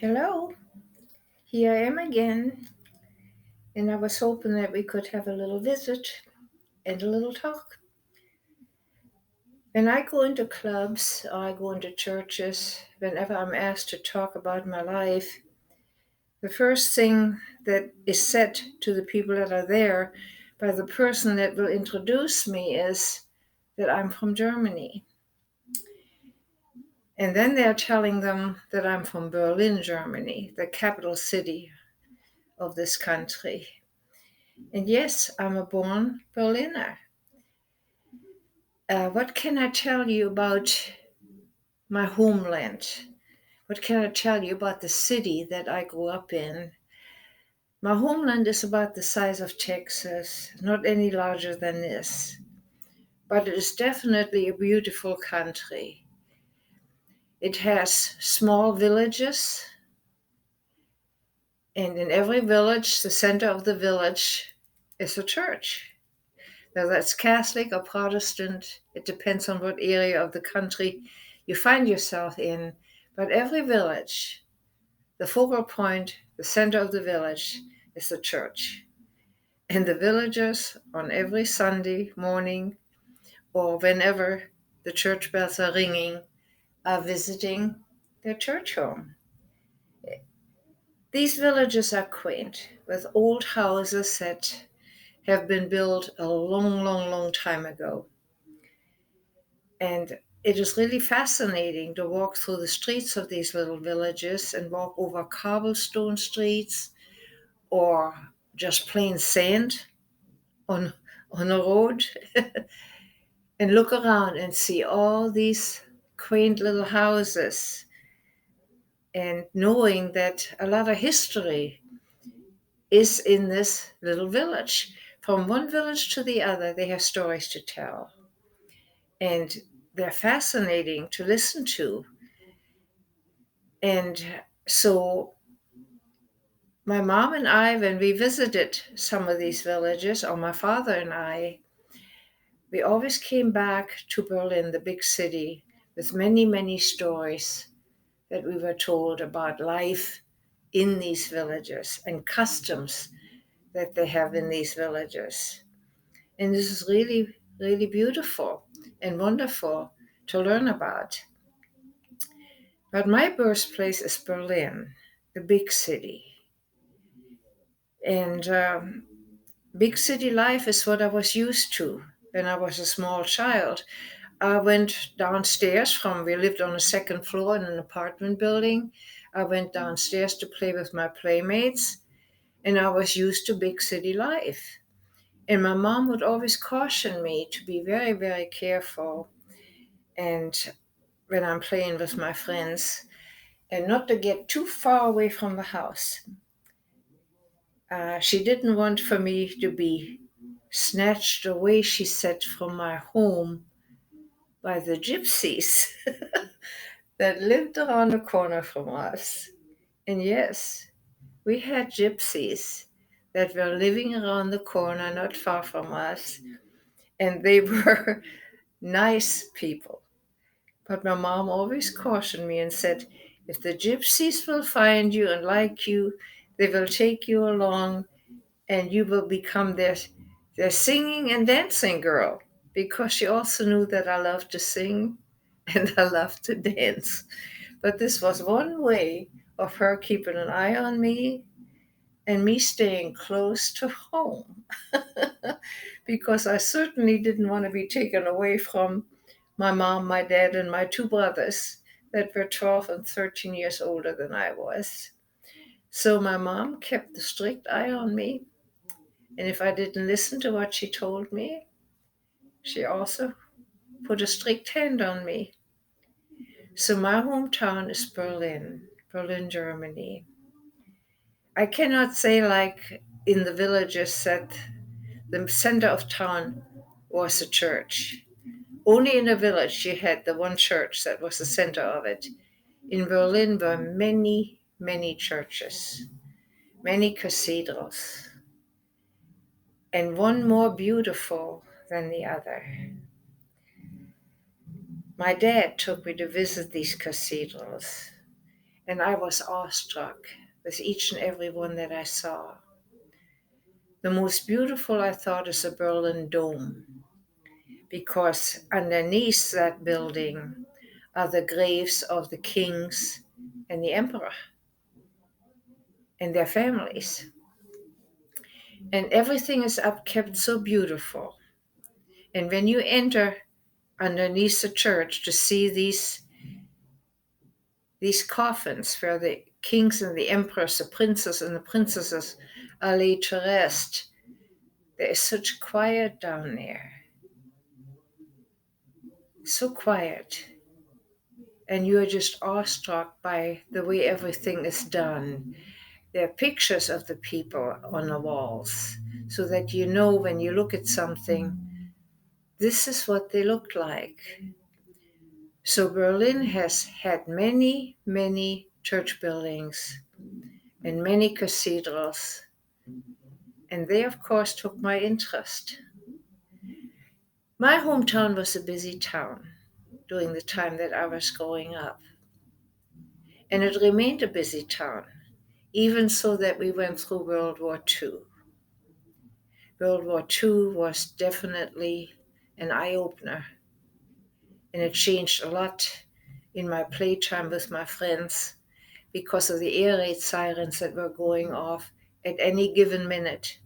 Hello, here I am again, and I was hoping that we could have a little visit and a little talk. When I go into clubs or I go into churches, whenever I'm asked to talk about my life, the first thing that is said to the people that are there by the person that will introduce me is that I'm from Germany. And then they're telling them that I'm from Berlin, Germany, the capital city of this country. And yes, I'm a born Berliner. What can I tell you about my homeland? What can I tell you about the city that I grew up in? My homeland is about the size of Texas, not any larger than this, but it is definitely a beautiful country. It has small villages, and in every village, the center of the village is a church. Now, that's Catholic or Protestant. It depends on what area of the country you find yourself in. But every village, the focal point, the center of the village, is the church. And the villagers on every Sunday morning or whenever the church bells are ringing are visiting their church home. These villages are quaint, with old houses that have been built a long, long, long time ago. And it is really fascinating to walk through the streets of these little villages and walk over cobblestone streets or just plain sand on, on a road and look around and see all these quaint little houses and knowing that a lot of history is in this little village. From one village to the other, they have stories to tell. And they're fascinating to listen to. And so my mom and I, when we visited some of these villages, or my father and I, we always came back to Berlin, the big city, with many, many stories that we were told about life in these villages and customs that they have in these villages. And this is really, really beautiful and wonderful to learn about. But my birthplace is Berlin, the big city. And big city life is what I was used to when I was a small child. I went downstairs we lived on the second floor in an apartment building. I went downstairs to play with my playmates, and I was used to big city life. And my mom would always caution me to be very, very careful and when I'm playing with my friends and not to get too far away from the house. She didn't want for me to be snatched away, she said, from my home by the gypsies that lived around the corner from us. And yes, we had gypsies that were living around the corner not far from us, and they were nice people. But my mom always cautioned me and said, if the gypsies will find you and like you, they will take you along and you will become their singing and dancing girl, because she also knew that I loved to sing and I loved to dance. But this was one way of her keeping an eye on me and me staying close to home because I certainly didn't want to be taken away from my mom, my dad, and my two brothers that were 12 and 13 years older than I was. So my mom kept a strict eye on me. And if I didn't listen to what she told me, she also put a strict hand on me. So my hometown is Berlin, Berlin, Germany. I cannot say like in the villages that the center of town was a church. Only in the village you had the one church that was the center of it. In Berlin were many, many churches, many cathedrals, and one more beautiful than the other. My dad took me to visit these cathedrals, and I was awestruck with each and every one that I saw. The most beautiful, I thought, is the Berlin Dome, because underneath that building are the graves of the kings and the emperor and their families. And everything is upkept so beautiful. And when you enter underneath the church to see these coffins where the kings and the emperors, the princes and the princesses are laid to rest, there is such quiet down there. So quiet. And you are just awestruck by the way everything is done. There are pictures of the people on the walls so that you know when you look at something, this is what they looked like. So Berlin has had many, many church buildings and many cathedrals, and they, of course, took my interest. My hometown was a busy town during the time that I was growing up, and it remained a busy town, even so that we went through World War II. World War II was definitely an eye-opener, and it changed a lot in my playtime with my friends because of the air raid sirens that were going off at any given minute.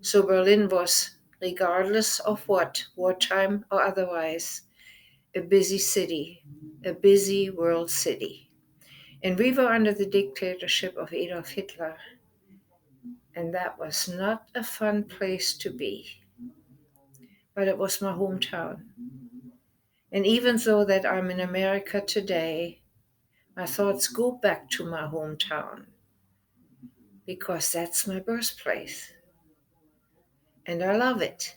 So Berlin was, regardless of what, wartime or otherwise, a busy city, a busy world city. And we were under the dictatorship of Adolf Hitler, and that was not a fun place to be. But it was my hometown. And even though that I'm in America today, my thoughts go back to my hometown because that's my birthplace. And I love it.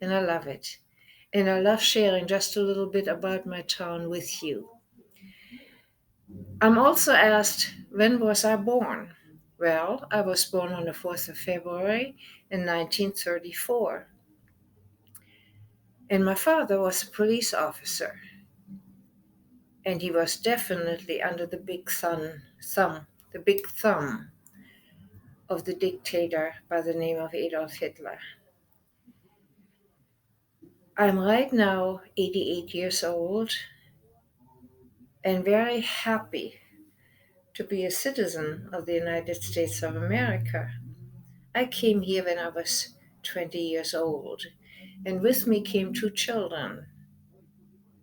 And I love it. And I love sharing just a little bit about my town with you. I'm also asked, when was I born? Well, I was born on the 4th of February in 1934. And my father was a police officer. And he was definitely under the big thumb of the dictator by the name of Adolf Hitler. I'm right now 88 years old and very happy to be a citizen of the United States of America. I came here when I was 20 years old, and with me came two children,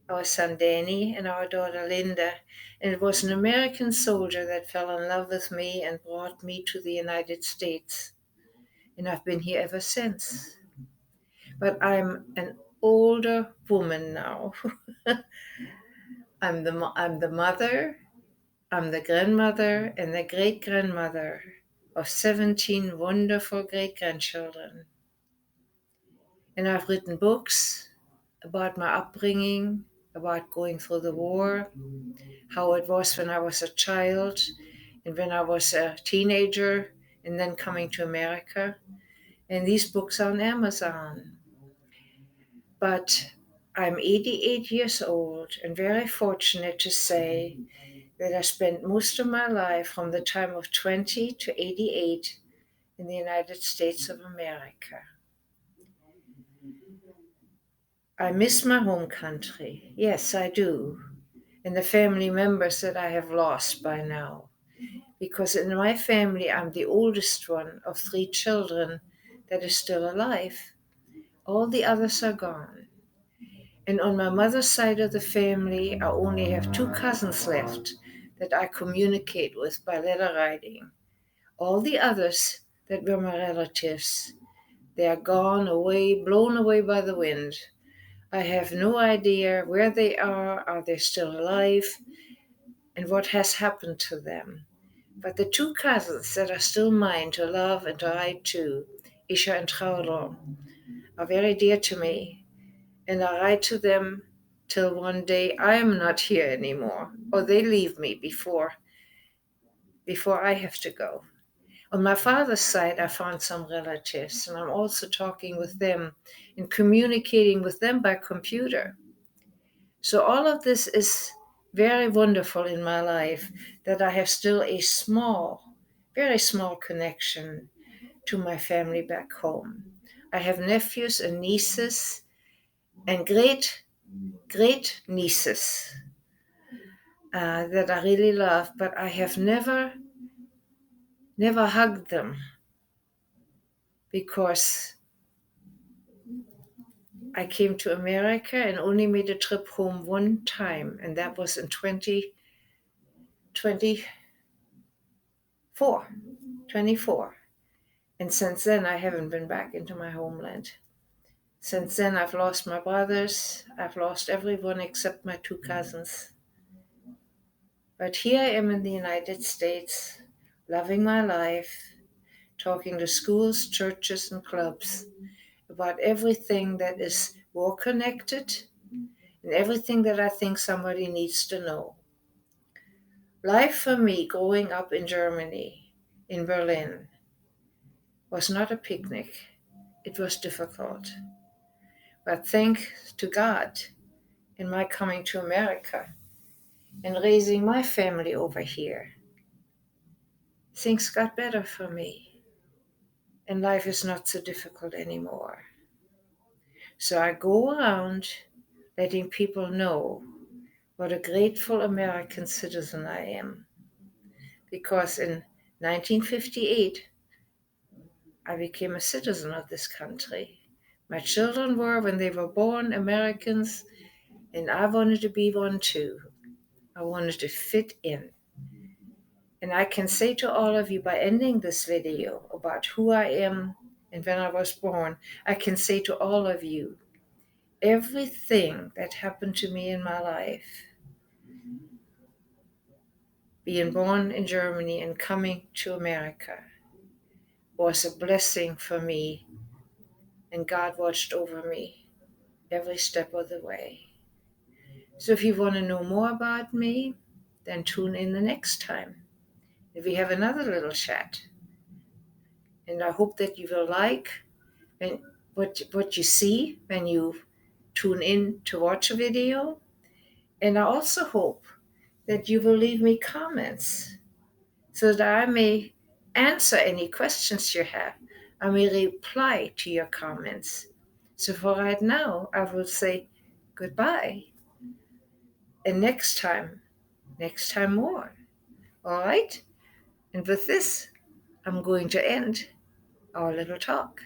our son Danny and our daughter Linda, and it was an American soldier that fell in love with me and brought me to the United States, and I've been here ever since. But I'm an older woman now. I'm the mother, I'm the grandmother, and the great grandmother of 17 wonderful great grandchildren. And I've written books about my upbringing, about going through the war, how it was when I was a child, and when I was a teenager, and then coming to America. And these books are on Amazon. But I'm 88 years old and very fortunate to say that I spent most of my life from the time of 20 to 88 in the United States of America. I miss my home country. Yes, I do. And the family members that I have lost by now. Because in my family, I'm the oldest one of three children that is still alive. All the others are gone. And on my mother's side of the family, I only have two cousins left that I communicate with by letter writing. All the others that were my relatives, they are gone away, blown away by the wind. I have no idea where they are they still alive, and what has happened to them. But the two cousins that are still mine to love and to write to, Isha and Traudl, are very dear to me. And I write to them till one day I am not here anymore, or they leave me before I have to go. On my father's side, I found some relatives, and I'm also talking with them and communicating with them by computer. So all of this is very wonderful in my life that I have still a small, very small connection to my family back home. I have nephews and nieces and great nieces that I really love, but I have never hugged them because I came to America and only made a trip home one time, and that was in 2024. And since then, I haven't been back into my homeland. Since then, I've lost my brothers. I've lost everyone except my two cousins. But here I am in the United States, loving my life, talking to schools, churches, and clubs about everything that is war connected and everything that I think somebody needs to know. Life for me growing up in Germany, in Berlin, was not a picnic. It was difficult. But thanks to God in my coming to America and raising my family over here, things got better for me. And life is not so difficult anymore. So I go around letting people know what a grateful American citizen I am. Because in 1958, I became a citizen of this country. My children were, when they were born, Americans, and I wanted to be one too. I wanted to fit in. And I can say to all of you by ending this video about who I am and when I was born, I can say to all of you, everything that happened to me in my life, being born in Germany and coming to America, was a blessing for me, and God watched over me every step of the way. So if you want to know more about me, then tune in the next time. If we have another little chat. And I hope that you will like what you see when you tune in to watch a video. And I also hope that you will leave me comments so that I may answer any questions you have. I may reply to your comments. So for right now, I will say goodbye. And next time more. All right? And with this, I'm going to end our little talk.